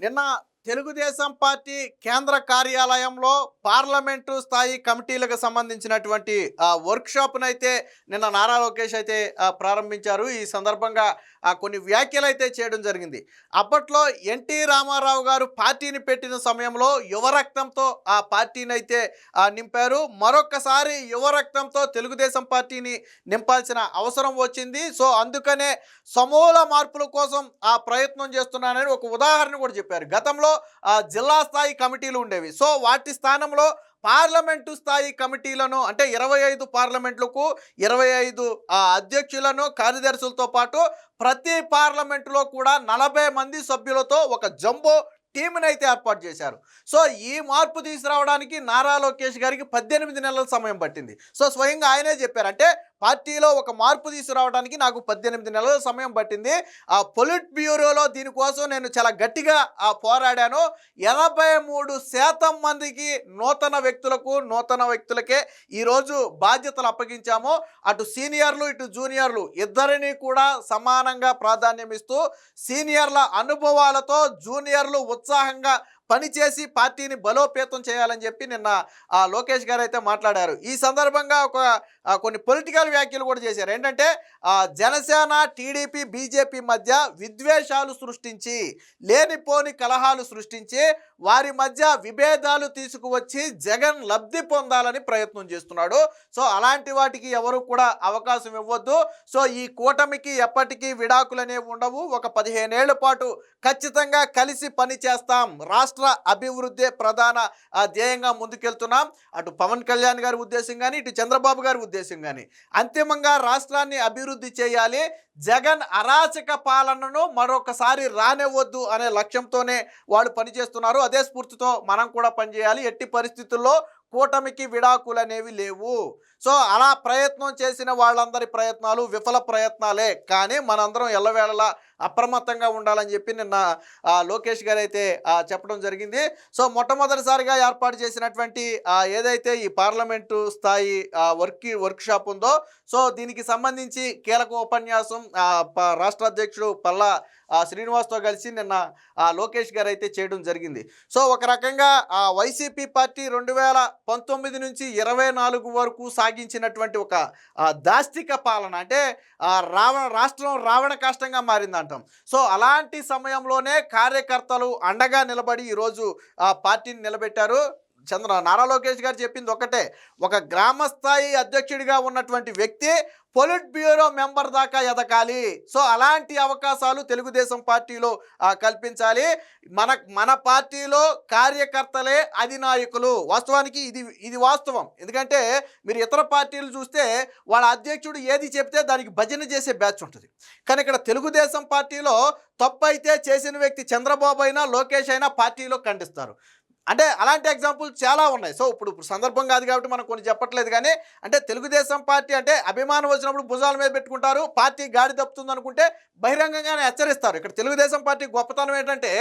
నిన్న తెలుగుదేశం పార్టీ కేంద్ర కార్యాలయంలో పార్లమెంటు స్థాయి కమిటీలకు సంబంధించినటువంటి వర్క్షాప్నైతే నిన్న నారా లోకేష్ అయితే ప్రారంభించారు. ఈ సందర్భంగా కొన్ని వ్యాఖ్యలు అయితే చేయడం జరిగింది. అప్పట్లో ఎన్టీ రామారావు గారు పార్టీని పెట్టిన సమయంలో యువరక్తంతో ఆ పార్టీని అయితే నింపారు. మరొకసారి యువరక్తంతో తెలుగుదేశం పార్టీని నింపాల్సిన అవసరం వచ్చింది. సో అందుకనే సమూల మార్పుల కోసం ఆ ప్రయత్నం చేస్తున్నానని ఒక ఉదాహరణ కూడా చెప్పారు. గతంలో జిల్లా స్థాయి కమిటీలు ఉండేవి. సో వాటి స్థానంలో పార్లమెంటు స్థాయి కమిటీలను అంటే 25 పార్లమెంట్లకు 25 అధ్యక్షులను కార్యదర్శులతో పాటు ప్రతి పార్లమెంటులో కూడా 40 మంది సభ్యులతో ఒక జంబో టీంని అయితే ఏర్పాటు చేశారు. సో ఈ మార్పు తీసుకురావడానికి నారా లోకేష్ గారికి 18 నెలల సమయం పట్టింది. సో స్వయంగా ఆయనే చెప్పారు, అంటే పార్టీలో ఒక మార్పు తీసుకురావడానికి నాకు 18 నెలల సమయం పట్టింది. ఆ పొలిట్ బ్యూరోలో దీనికోసం నేను చాలా గట్టిగా పోరాడాను. 83% మందికి నూతన వ్యక్తులకే ఈరోజు బాధ్యతలు అప్పగించాము. అటు సీనియర్లు ఇటు జూనియర్లు ఇద్దరిని కూడా సమానంగా ప్రాధాన్యం ఇస్తూ సీనియర్ల అనుభవాలతో జూనియర్లు ఉత్సాహంగా పనిచేసి పార్టీని బలోపేతం చేయాలని చెప్పి నిన్న లోకేష్ గారు అయితే మాట్లాడారు. ఈ సందర్భంగా కొన్ని పొలిటికల్ వ్యాఖ్యలు కూడా చేశారు. ఏంటంటే జనసేన టీడీపీ బీజేపీ మధ్య విద్వేషాలు సృష్టించి లేనిపోని కలహాలు సృష్టించి వారి మధ్య విభేదాలు తీసుకువచ్చి జగన్ లబ్ధి పొందాలని ప్రయత్నం చేస్తున్నాడు. సో అలాంటి వాటికి ఎవరు కూడా అవకాశం ఇవ్వద్దు. సో ఈ కూటమికి ఎప్పటికీ విడాకులు అనేవి ఉండవు. ఒక 15 ఏళ్ల పాటు ఖచ్చితంగా కలిసి పని చేస్తాం. రాష్ట్ర అభివృద్ధి ప్రధాన ధ్యేయంగా ముందుకెళ్తున్నాం. అటు పవన్ కళ్యాణ్ గారి ఉద్దేశం కానీ ఇటు చంద్రబాబు గారి ఉద్దేశం కానీ అంతిమంగా రాష్ట్రాన్ని అభివృద్ధి చేయాలి. జగన్ అరాచక పాలనను మరొకసారి రానివ్వద్దు అనే లక్ష్యంతోనే వాళ్ళు పనిచేస్తున్నారు. అదే స్ఫూర్తితో మనం కూడా పనిచేయాలి. ఎట్టి పరిస్థితుల్లో కూటమికి విడాకులు అనేవి లేవు. సో అలా ప్రయత్నం చేసిన వాళ్ళందరి ప్రయత్నాలు విఫల ప్రయత్నాలే. కానీ మనందరం ఎల్లవేళలా అప్రమత్తంగా ఉండాలని చెప్పి నిన్న లోకేష్ గారు అయితే చెప్పడం జరిగింది. సో మొట్టమొదటిసారిగా ఏర్పాటు చేసినటువంటి ఏదైతే ఈ పార్లమెంటు స్థాయి వర్క్షాప్ ఉందో, సో దీనికి సంబంధించి కీలక ఉపన్యాసం రాష్ట్ర అధ్యక్షుడు పల్లా శ్రీనివాస్తో కలిసి నిన్న లోకేష్ గారు అయితే చేయడం జరిగింది. సో ఒక రకంగా వైసీపీ పార్టీ 2019 నుంచి 24 వరకు సాగించినటువంటి ఒక దాష్టిక పాలన, అంటే రాష్ట్రం రావణ కాష్టంగా మారిందంటాం. సో అలాంటి సమయంలోనే కార్యకర్తలు అండగా నిలబడి ఈరోజు పార్టీని నిలబెట్టారు. నారా లోకేష్ గారు చెప్పింది ఒకటే, ఒక గ్రామ స్థాయి అధ్యక్షుడిగా ఉన్నటువంటి వ్యక్తి పొలిట్ బ్యూరో మెంబర్ దాకా ఎదగాలి. సో అలాంటి అవకాశాలు తెలుగుదేశం పార్టీలో కల్పించాలి. మన పార్టీలో కార్యకర్తలే అధినాయకులు. వాస్తవానికి ఇది వాస్తవం. ఎందుకంటే మీరు ఇతర పార్టీలు చూస్తే వాళ్ళ అధ్యక్షుడు ఏది చెప్తే దానికి భజన చేసే బ్యాచ్ ఉంటుంది. కానీ ఇక్కడ తెలుగుదేశం పార్టీలో తప్పు అయితే చేసిన వ్యక్తి చంద్రబాబు అయినా లోకేష్ అయినా పార్టీలో ఖండిస్తారు. అంటే అలాంటి ఎగ్జాంపుల్ చాలా ఉన్నాయి. సో ఇప్పుడు సందర్భం కాదు కాబట్టి మనం కొన్ని చెప్పట్లేదు. కానీ అంటే తెలుగుదేశం పార్టీ అంటే అభిమానం వచ్చినప్పుడు భుజాల మీద పెట్టుకుంటారు. పార్టీ గాడి తప్పుతుంది అనుకుంటే బహిరంగంగానే హెచ్చరిస్తారు. ఇక్కడ తెలుగుదేశం పార్టీ గొప్పతనం ఏంటంటే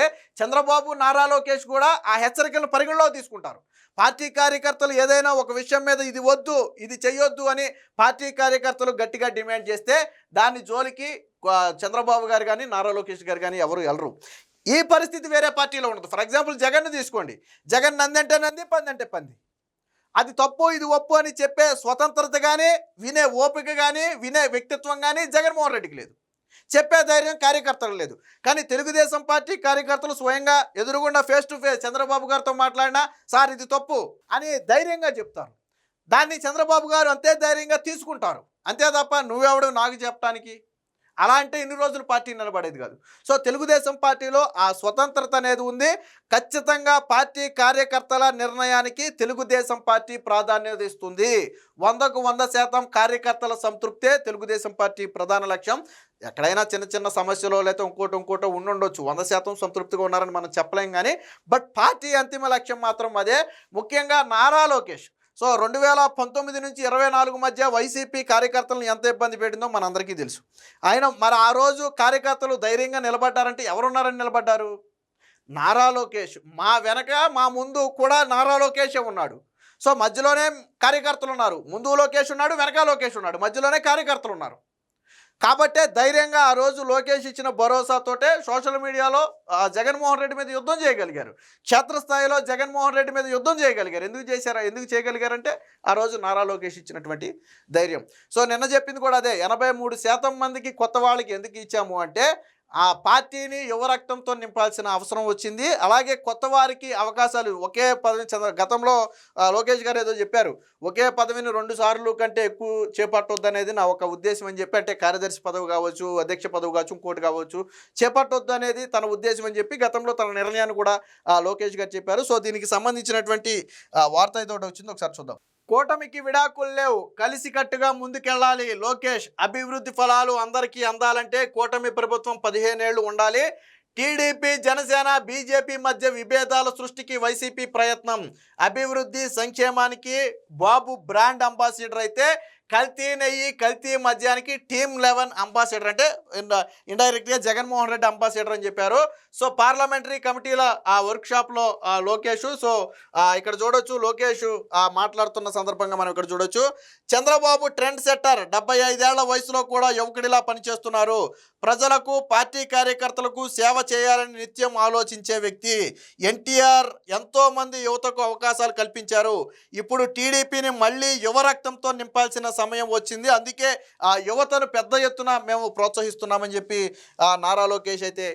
చంద్రబాబు నారా లోకేష్ కూడా ఆ హెచ్చరికలను పరిగణలోకి తీసుకుంటారు. పార్టీ కార్యకర్తలు ఏదైనా ఒక విషయం మీద ఇది వద్దు ఇది చెయ్యొద్దు అని పార్టీ కార్యకర్తలు గట్టిగా డిమాండ్ చేస్తే దాని జోలికి చంద్రబాబు గారు కానీ నారా లోకేష్ గారు కానీ ఎవరు వెళ్ళరు. ఈ పరిస్థితి వేరే పార్టీలో ఉండదు. ఫర్ ఎగ్జాంపుల్ జగన్ను తీసుకోండి. జగన్ నందంటే నంది, పంది అంటే పంది. అది తప్పు ఇది ఒప్పు అని చెప్పే స్వతంత్రత కానీ వినే ఓపిక కానీ వినే వ్యక్తిత్వం కానీ జగన్మోహన్ రెడ్డికి లేదు. చెప్పే ధైర్యం కార్యకర్తలు లేదు. కానీ తెలుగుదేశం పార్టీ కార్యకర్తలు స్వయంగా ఎదురుగుండా ఫేస్ టు ఫేస్ చంద్రబాబు గారితో మాట్లాడినా సార్ ఇది తప్పు అని ధైర్యంగా చెప్తారు. దాన్ని చంద్రబాబు గారు అంతే ధైర్యంగా తీసుకుంటారు. అంతే తప్ప నువ్వెవడు నాకు చెప్పడానికి అలా అంటే ఇన్ని రోజులు పార్టీ నిలబడేది కాదు. సో తెలుగుదేశం పార్టీలో ఆ స్వతంత్రత అనేది ఉంది. ఖచ్చితంగా పార్టీ కార్యకర్తల నిర్ణయానికి తెలుగుదేశం పార్టీ ప్రాధాన్యత ఇస్తుంది. 100కు 100% కార్యకర్తల సంతృప్తే తెలుగుదేశం పార్టీ ప్రధాన లక్ష్యం. ఎక్కడైనా చిన్న చిన్న సమస్యలో లేకపోతే ఇంకోటో ఉండొచ్చు, 100% సంతృప్తిగా ఉన్నారని మనం చెప్పలేం. కానీ బట్ పార్టీ అంతిమ లక్ష్యం మాత్రం అదే. ముఖ్యంగా నారా లోకేష్ సో 2019 నుంచి 24 మధ్య వైసీపీ కార్యకర్తలను ఎంత ఇబ్బంది పెట్టిందో మనందరికీ తెలుసు. ఆయన మరి ఆ రోజు కార్యకర్తలు ధైర్యంగా నిలబడ్డారంటే ఎవరున్నారని నిలబడ్డారు? నారా లోకేష్. మా వెనక మా ముందు కూడా నారా లోకేషే ఉన్నాడు. సో మధ్యలోనే కార్యకర్తలు ఉన్నారు. ముందు లోకేష్ ఉన్నాడు, వెనక లోకేష్ ఉన్నాడు, మధ్యలోనే కార్యకర్తలు ఉన్నారు. కాబట్టే ధైర్యంగా ఆ రోజు లోకేష్ ఇచ్చిన భరోసాతోటే సోషల్ మీడియాలో జగన్మోహన్ రెడ్డి మీద యుద్ధం చేయగలిగారు. క్షేత్రస్థాయిలో జగన్మోహన్ రెడ్డి మీద యుద్ధం చేయగలిగారు. ఎందుకు చేయగలిగారంటే ఆ రోజు నారా లోకేష్ ఇచ్చినటువంటి ధైర్యం. సో నిన్న చెప్పింది కూడా అదే. 83% మందికి కొత్త వాళ్ళకి ఎందుకు ఇచ్చాము అంటే ఆ పార్టీని యువ రక్తంతో నింపాల్సిన అవసరం వచ్చింది. అలాగే కొత్త వారికి అవకాశాలు ఒకే పదవి గతంలో లోకేష్ గారు ఏదో చెప్పారు. ఒకే పదవిని 2 సార్లు కంటే ఎక్కువ చేపట్టొద్దు అనేది నా ఒక ఉద్దేశం అని చెప్పి, అంటే కార్యదర్శి పదవి కావచ్చు, అధ్యక్ష పదవి కావచ్చు, ఇంకోటి కావచ్చు, చేపట్టొద్దు అనేది తన ఉద్దేశం అని చెప్పి గతంలో తన నిర్ణయాన్ని కూడా లోకేష్ గారు చెప్పారు. సో దీనికి సంబంధించినటువంటి వార్త అయితే ఒకటి వచ్చింది, ఒకసారి చూద్దాం. కూటమికి విడాకులు లేవు, కలిసికట్టుగా ముందుకెళ్లాలి లోకేష్. అభివృద్ధి ఫలాలు అందరికీ అందాలంటే కూటమి ప్రభుత్వం 15 ఏళ్లు ఉండాలి. టీడీపీ, జనసేన, బీజేపీ మధ్య విభేదాల సృష్టికి వైసీపీ ప్రయత్నం. అభివృద్ధి సంక్షేమానికి బాబు బ్రాండ్ అంబాసిడర్ అయితే కల్తీ నెయ్యి, కల్తీ మద్యానికి టీమ్ 11 అంబాసిడర్, అంటే ఇండైరెక్ట్గా జగన్మోహన్ రెడ్డి అంబాసిడర్ అని చెప్పారు. సో పార్లమెంటరీ కమిటీల వర్క్షాప్లో లోకేష్, సో ఇక్కడ చూడొచ్చు లోకేష్ మాట్లాడుతున్న సందర్భంగా మనం ఇక్కడ చూడొచ్చు. చంద్రబాబు ట్రెండ్ సెట్టర్, 75 ఏళ్ల వయసులో కూడా యువకుడిలా పనిచేస్తున్నారు. ప్రజలకు, పార్టీ కార్యకర్తలకు సేవ చేయాలని నిత్యం ఆలోచించే వ్యక్తి. ఎన్టీఆర్ ఎంతో మంది యువతకు అవకాశాలు కల్పించారు. ఇప్పుడు టీడీపీని మళ్ళీ యువ రక్తంతో నింపాల్సిన సమయం వచ్చింది. అందుకే ఆ యువతను పెద్ద ఎత్తున మేము ప్రోత్సహిస్తున్నామని చెప్పి నారా లోకేష్ అయితే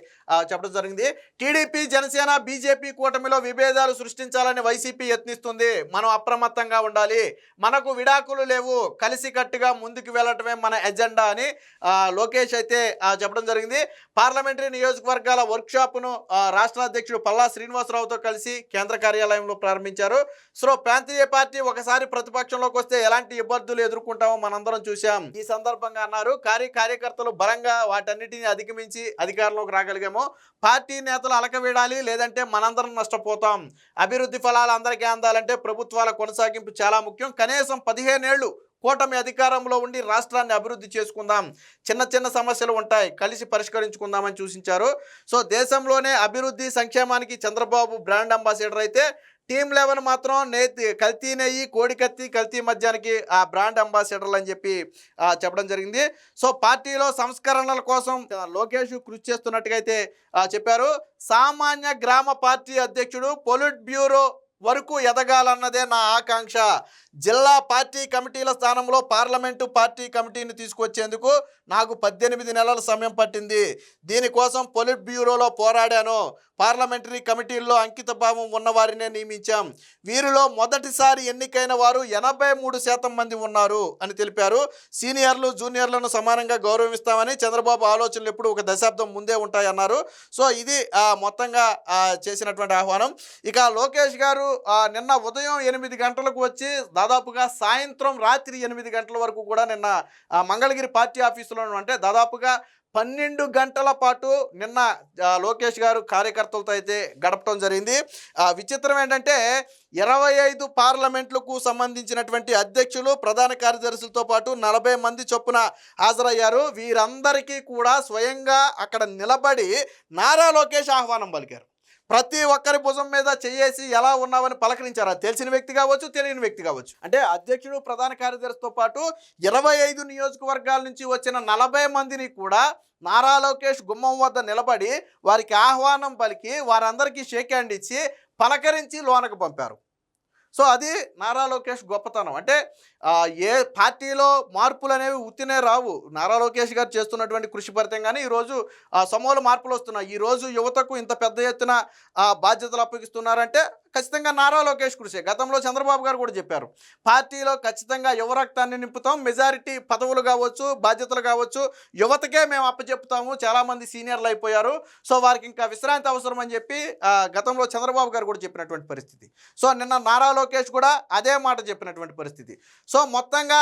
చెప్పడం జరిగింది. టీడీపీ, జనసేన, బీజేపీ కూటమిలో విభేదాలు సృష్టించాలని వైసీపీ యత్నిస్తుంది. మనం అప్రమత్తంగా ఉండాలి. మనకు విడాకులు లేవు, కలిసికట్టుగా ముందుకు వెళ్ళటమే మన ఎజెండా అని లోకేష్ అయితే చెప్పడం జరిగింది. పార్లమెంటరీ నియోజకవర్గాల వర్క్షాప్ను రాష్ట్ర అధ్యక్షుడు పల్లా శ్రీనివాసరావుతో కలిసి కేంద్ర కార్యాలయంలో ప్రారంభించారు. సో ప్రాంతీయ పార్టీ ఒకసారి ప్రతిపక్షంలోకి వస్తే ఎలాంటి ఇబ్బందులు ఎదుర్కొంటామో మనందరం చూసాం. ఈ సందర్భంగా అన్నారు, కార్యకర్తలు బలంగా వాటన్నిటిని అధిగమించి అధికారంలోకి రాగలిగాము. పార్టీ నేతలు అలకవేడాలి, లేదంటే మనందరం నష్టపోతాం. అభివృద్ధి ఫలాలు అందరికీ అందాలంటే ప్రభుత్వాల కొనసాగింపు చాలా ముఖ్యం. కనీసం 15 ఏళ్లు కూటమి అధికారంలో ఉండి రాష్ట్రాన్ని అభివృద్ధి చేసుకుందాం. చిన్న చిన్న సమస్యలు ఉంటాయి, కలిసి పరిష్కరించుకుందామని సూచించారు. సో దేశంలోనే అభివృద్ధి సంక్షేమానికి చంద్రబాబు బ్రాండ్ అంబాసిడర్ అయితే టీమ్ 11 మాత్రం కల్తీ నెయ్యి, కోడికత్తి, కల్తీ మద్యానికి బ్రాండ్ అంబాసిడర్లు అని చెప్పి చెప్పడం జరిగింది. సో పార్టీలో సంస్కరణల కోసం లోకేష్ కృషి చేస్తున్నట్టుగా అయితే చెప్పారు. సామాన్య గ్రామ పార్టీ అధ్యక్షుడు, పొలిట్ బ్యూరో వరకు ఎదగాలన్నదే నా ఆకాంక్ష. జిల్లా పార్టీ కమిటీల స్థానంలో పార్లమెంటు పార్టీ కమిటీని తీసుకొచ్చేందుకు నాకు 18 నెలల సమయం పట్టింది. దీనికోసం పొలిట్ బ్యూరోలో పోరాడాను. పార్లమెంటరీ కమిటీల్లో అంకిత భావం ఉన్నవారినే నియమించాం. వీరిలో మొదటిసారి ఎన్నికైన వారు 83% మంది ఉన్నారు అని తెలిపారు. సీనియర్లు, జూనియర్లను సమానంగా గౌరవిస్తామని చంద్రబాబు ఆలోచనలు ఎప్పుడు ఒక దశాబ్దం ముందే ఉంటాయన్నారు. సో ఇది మొత్తంగా చేసినటువంటి ఆహ్వానం. ఇక లోకేష్ గారు నిన్న ఉదయం 8 గంటలకు వచ్చి దాదాపుగా సాయంత్రం రాత్రి 8 గంటల వరకు కూడా నిన్న మంగళగిరి పార్టీ ఆఫీసులో, అంటే దాదాపుగా 12 గంటల పాటు నిన్న లోకేష్ గారు కార్యకర్తలతో అయితే గడపడం జరిగింది. విచిత్రం ఏంటంటే 25 పార్లమెంట్లకు సంబంధించినటువంటి అధ్యక్షులు, ప్రధాన కార్యదర్శులతో పాటు 40 మంది చొప్పున హాజరయ్యారు. వీరందరికీ కూడా స్వయంగా అక్కడ నిలబడి నారా లోకేష్ ఆహ్వానం పలికారు. ప్రతి ఒక్కరి భుజం మీద చేసి ఎలా ఉన్నావని పలకరించారు. తెలిసిన వ్యక్తి కావచ్చు, తెలియని వ్యక్తి కావచ్చు. అంటే అధ్యక్షుడు, ప్రధాన కార్యదర్శితో పాటు 25 నియోజకవర్గాల నుంచి వచ్చిన 40 మందిని కూడా నారా లోకేష్ గుమ్మం వద్ద నిలబడి వారికి ఆహ్వానం పలికి వారందరికీ షేక్ హ్యాండ్ ఇచ్చి పలకరించి లోనకు పంపారు. సో అది నారా లోకేష్ గొప్పతనం. అంటే ఏ పార్టీలో మార్పులు అనేవి ఉత్తినే రావు. నారా లోకేష్ గారు చేస్తున్నటువంటి కృషి ఫలితంగానే ఈరోజు సమూల మార్పులు వస్తున్నాయి. ఈరోజు యువతకు ఇంత పెద్ద ఎత్తున బాధ్యతలు అప్పగిస్తున్నారంటే ఖచ్చితంగా నారా లోకేష్ కృషి. గతంలో చంద్రబాబు గారు కూడా చెప్పారు, పార్టీలో ఖచ్చితంగా యువ రక్తాన్ని నింపుతాం, మెజారిటీ పదవులు కావచ్చు, బాధ్యతలు కావచ్చు యువతకే మేము అప్పచెప్తాము, చాలామంది సీనియర్లు అయిపోయారు, సో వారికి ఇంకా విశ్రాంతి అవసరం అని చెప్పి గతంలో చంద్రబాబు గారు కూడా చెప్పినటువంటి పరిస్థితి. సో నిన్న నారా లోకేష్ కూడా అదే మాట చెప్పినటువంటి పరిస్థితి. సో మొత్తంగా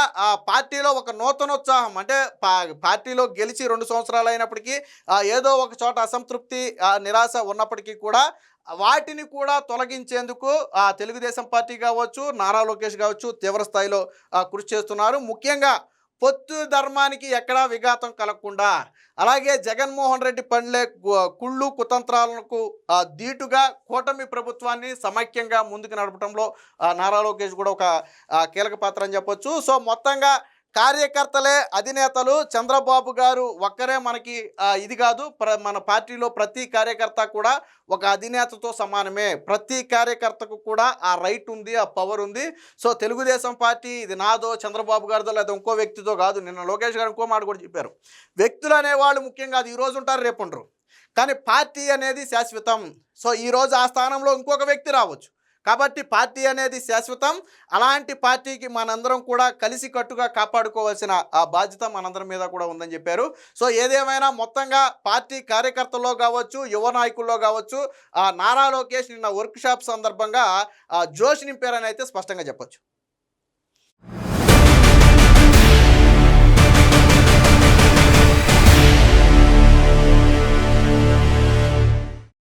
పార్టీలో ఒక నూతనోత్సాహం, అంటే పార్టీలో గెలిచి 2 సంవత్సరాలు అయినప్పటికీ ఏదో ఒక చోట అసంతృప్తి, నిరాశ ఉన్నప్పటికీ కూడా వాటిని కూడా తొలగించేందుకు తెలుగుదేశం పార్టీ కావచ్చు, నారా లోకేష్ కావచ్చు తీవ్ర స్థాయిలో కృషి చేస్తున్నారు. ముఖ్యంగా పొత్తు ధర్మానికి ఎక్కడా విఘాతం కలగకుండా, అలాగే జగన్మోహన్ రెడ్డి పండ్లే కుళ్ళు కుతంత్రాలకు ధీటుగా కూటమి ప్రభుత్వాన్ని సమైక్యంగా ముందుకు నడపడంలో నారా లోకేష్ కూడా ఒక కీలక పాత్ర అని చెప్పొచ్చు. సో మొత్తంగా కార్యకర్తలే అధినేతలు. చంద్రబాబు గారు ఒక్కరే మనకి ఇది కాదు. మన పార్టీలో ప్రతి కార్యకర్త కూడా ఒక అధినేతతో సమానమే. ప్రతి కార్యకర్తకు కూడా ఆ రైట్ ఉంది, ఆ పవర్ ఉంది. సో తెలుగుదేశం పార్టీ ఇది నాదో, చంద్రబాబు గారిదో లేదా ఇంకో వ్యక్తితో కాదు. నిన్న లోకేష్ గారు ఇంకో మాట కూడా చెప్పారు. వ్యక్తులు అనేవాళ్ళు ముఖ్యం కాదు. ఈరోజు ఉంటారు, రేపు ఉండరు. కానీ పార్టీ అనేది శాశ్వతం. సో ఈరోజు ఆ స్థానంలో ఇంకొక వ్యక్తి రావచ్చు. కాబట్టి పార్టీ అనేది శాశ్వతం. అలాంటి పార్టీకి మనందరం కూడా కలిసికట్టుగా కాపాడుకోవాల్సిన ఆ బాధ్యత మనందరం మీద కూడా ఉందని చెప్పారు. సో ఏదేమైనా మొత్తంగా పార్టీ కార్యకర్తల్లో కావచ్చు, యువ నాయకుల్లో కావచ్చు, నారా లోకేష్ నిన్న వర్క్ షాప్ సందర్భంగా జోష్ నింపారని అయితే స్పష్టంగా చెప్పొచ్చు.